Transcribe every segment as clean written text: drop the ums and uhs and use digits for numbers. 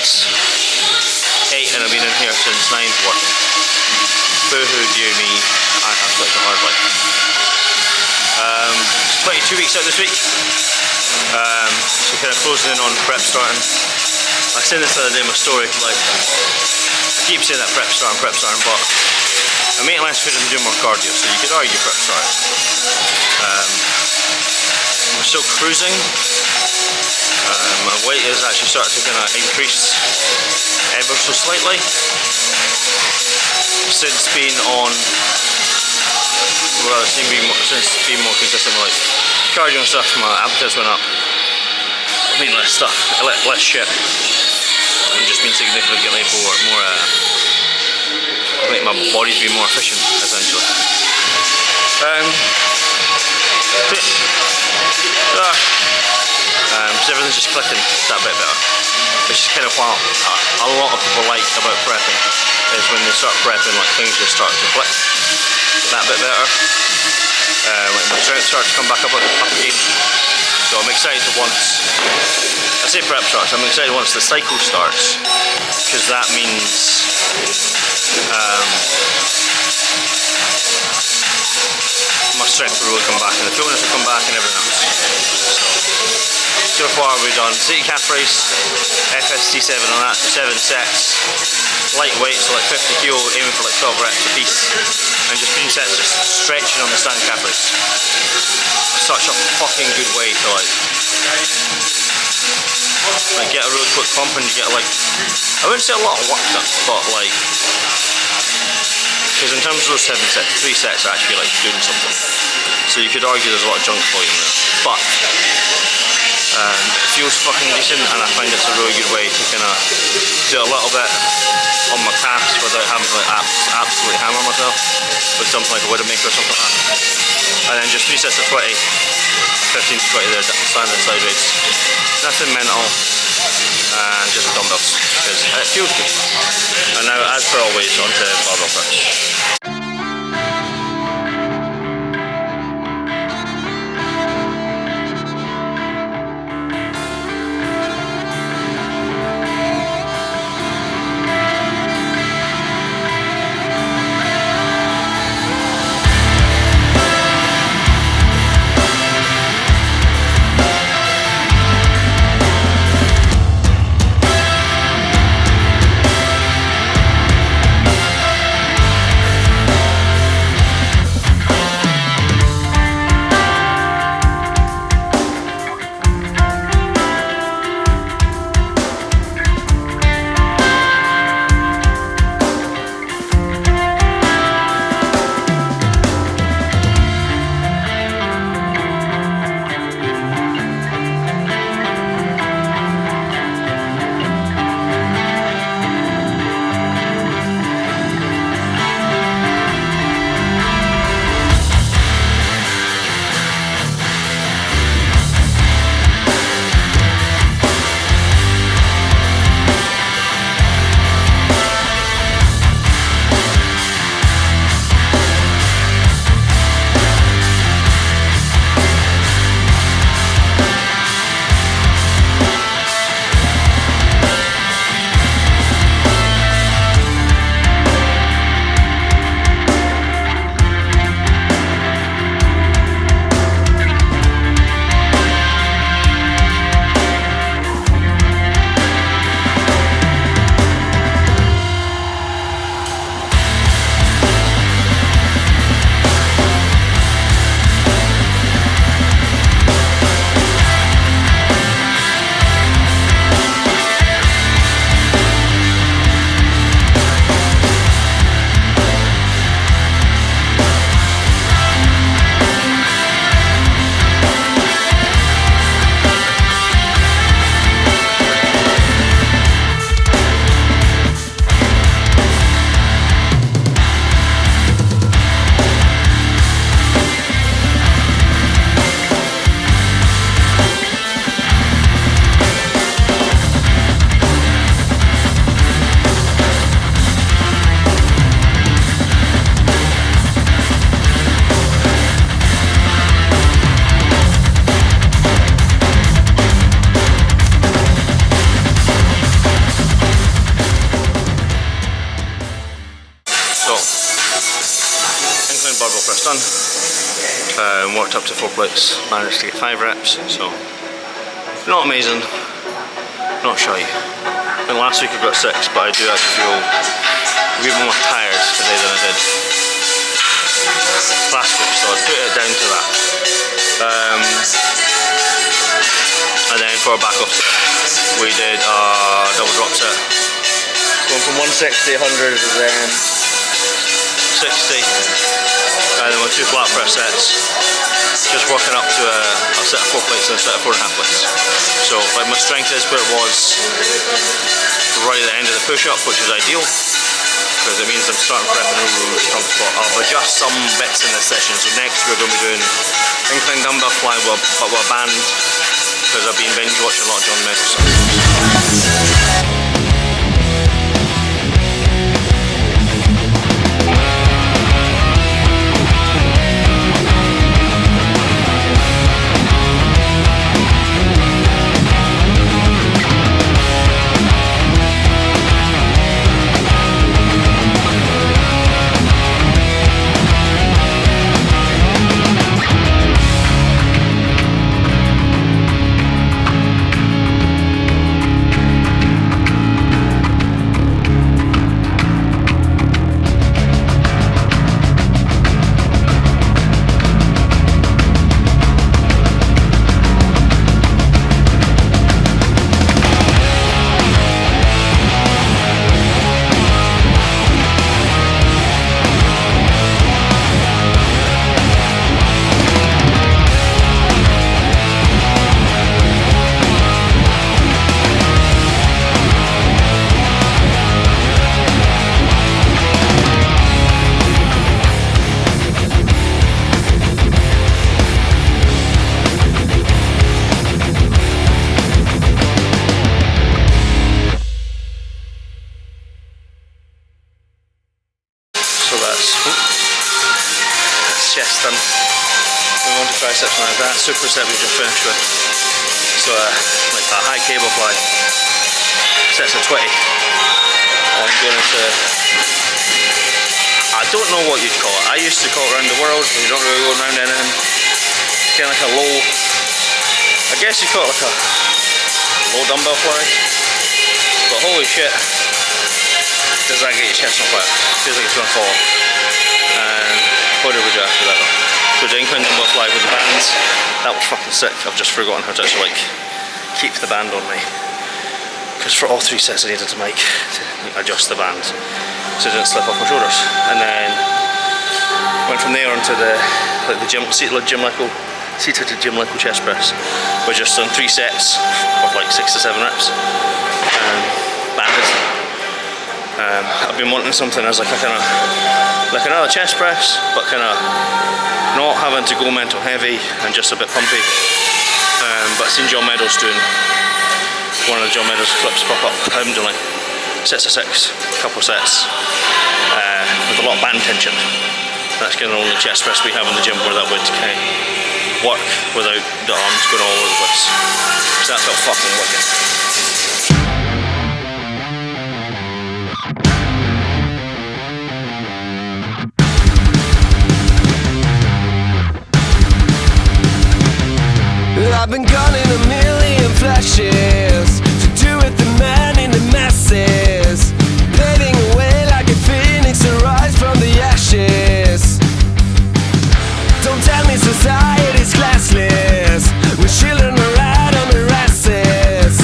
since 8 and I've been in here since 9 working. Boo-hoo, dear me, I have such a hard life. 22 weeks out this week, so kind of closing in on prep starting. I said this the other day in my story, like, I keep saying that prep starting, but I'm eating less food and doing more cardio, so you could argue prep starting. I'm still cruising. My weight has actually started to kind of increase ever so slightly since being on, well, since being more consistent with like cardio and stuff. My appetites went up. I mean, less stuff, less shit, and just been significantly more. I think my body's been more efficient, essentially. So everything's just clicking that bit better, which is kind of what a lot of people like about prepping, is when they start prepping, like, things just start to click that bit better. Like my strength starts to come back up again. So I'm excited once, I say prep starts, I'm excited once the cycle starts, because that means my strength will really come back and the fitness will come back and everything else. So far we've done city calf race, FST7 on that, 7 sets, lightweight, so like 50 kilo, aiming for like 12 reps a piece, and just 3 sets just stretching on the stand calf race. Such a fucking good way to like get a really quick pump, and you get like, I wouldn't say a lot of work done, but like, because in terms of those 7 sets, 3 sets are actually like doing something. So you could argue there's a lot of junk volume there, but it feels fucking decent, and I find it's a really good way to kind of do a little bit on my calves without having to like absolutely hammer myself with something like a Widowmaker or something like that. And then just 3 sets of 20, 15 to 20 there, standing side raise. Nothing mental, and just dumbbells, because it feels good. And now, as per always, onto barbell crunch. Worked up to 4 plates, managed to get 5 reps, so not amazing, not shy. And last week I got 6, but I do actually feel even more tired today than I did last week, so I put it down to that. And then for our back off set, we did a double drop set, going from 160, 100, and then 60, and then with 2 flat press sets, just working up to a set of 4 plates and a set of 4.5 plates. So like my strength is where it was right at the end of the push-up, which is ideal, because it means I'm starting prepping a really strong spot. I'll adjust some bits in this session, so next we're going to be doing incline dumbbell fly but with a band, because I've been binge watching a lot of John Meadows stuff. So that's chest done. Move on to triceps now. That superset we just finished with. So like that high cable fly, sets of 20. And going into, I don't know what you'd call it. I used to call it round the world, but you don't really go around anything. It's kind of like a low, I guess you call it like a low dumbbell fly. But holy shit, does that get your chest on fire? Feels like it's gonna fall. And what did we do after that though? So the incline dumbbell fly with the bands, that was fucking sick. I've just forgotten how to actually like keep the band on me. Because for all 3 sets I needed to adjust the band so it didn't slip off my shoulders. And then went from there onto the seated gym Lyco chest press. We just done 3 sets of like 6 to 7 reps. Banded. I've been wanting something as like another chest press, but kind of not having to go mental heavy and just a bit pumpy. But seen John Meadows doing one of the John Meadows flips pop up. I'm doing like sets of 6, a couple of sets with a lot of band tension. That's kind of the only chest press we have in the gym where that would kind of work without the arms going all over the place. So that felt fucking wicked. I've been gone in a million flashes to do with the man in the masses, fading away like a phoenix to rise from the ashes. Don't tell me society's classless, we're children around on their asses.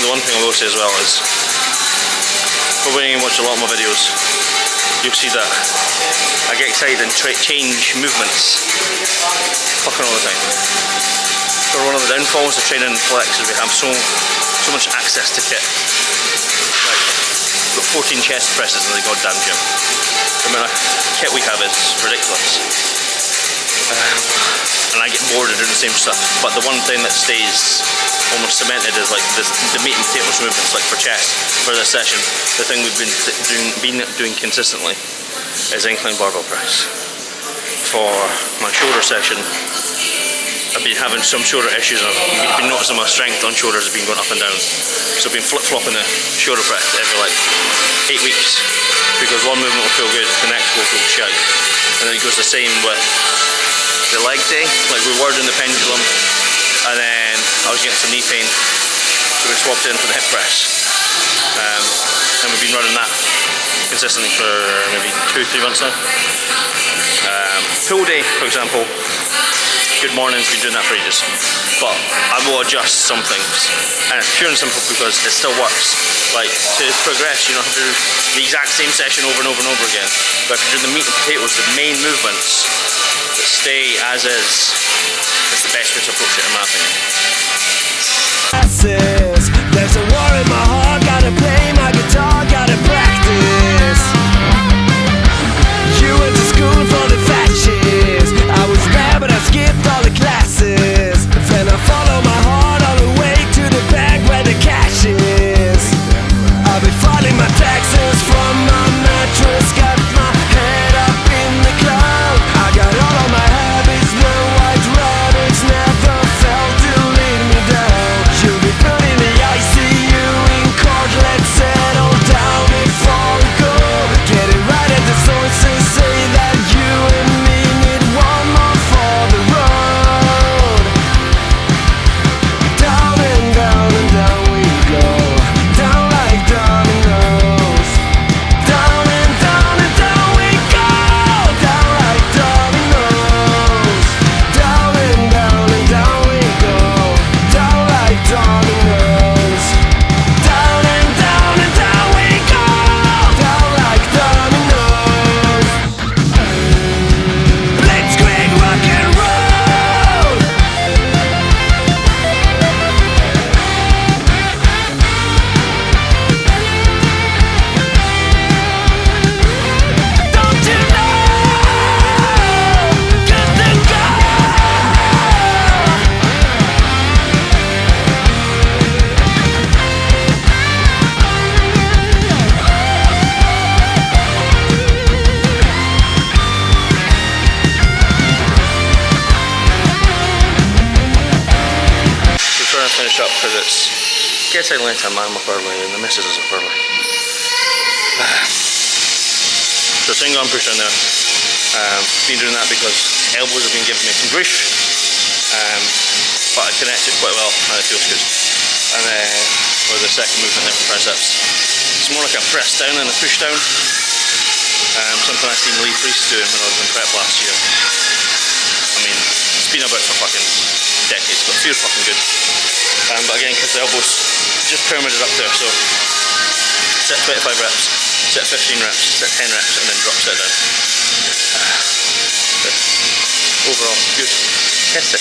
the one thing I will say as well is, for when you watch a lot of my videos, you'll see that I get excited and change movements fucking all the time. So one of the downfalls of training flex is we have so much access to kit. Like, we've got 14 chest presses in the goddamn gym. The amount of kit we have is ridiculous. And I get bored of doing the same stuff. But the one thing that stays almost cemented is like the meat and potatoes movements, like for chest, for this session. The thing we've been doing consistently is incline barbell press. For my shoulder session, I've been having some shoulder issues and I've been noticing my strength on shoulders has been going up and down. So I've been flip-flopping the shoulder press every like 8 weeks, because one movement will feel good, the next will feel shite. And then it goes the same with the leg day. Like, we were doing the pendulum and then I was getting some knee pain, so we swapped in for the hip press. And we've been running that consistently for maybe 2-3 months now. Pull day, for example, good morning's been doing that for ages, but I will adjust some things, and it's pure and simple because it still works. Like, to progress, you don't have to do the exact same session over and over and over again, but if you're doing the meat and potatoes, the main movements that stay as is, it's the best way to approach it in my opinion. There's a war in my heart, gotta play my guitar, gotta practice. You went to school for the fascists, I was there but I skipped all the classes. Then I follow my heart all the way to the bank where the cash is. I've been filing my taxes from my mattress, got my head up in the cloud. I got all of my habits, the white rabbits never felt to lead me down. You'll be put in the ICU in court, let's settle down before we go. Get it right at the sources, say that you and me need one more for the road. Down and down and down we go, down like dominoes. Down and down we go, down like dominoes. Down and down we go, down like dominoes. Down and down we go, down like dominoes. Blitzkrieg rock and roll. Don't you know, good to go. We're trying to finish up because it's gets out late time, I'm up early and the missus is up early. So single arm push down there. Been doing that because elbows have been giving me some grief, but I connect it quite well and it feels good. And then for the second movement there for triceps, it's more like a press down and a push down. Something I seen Lee Priest doing when I was in prep last year. I mean, it's been about for fucking decades, but it feels fucking good. But again, because the elbows just pyramided up there, so set 25 reps, set 15 reps, set 10 reps, and then drop set down. Overall, good. Test it.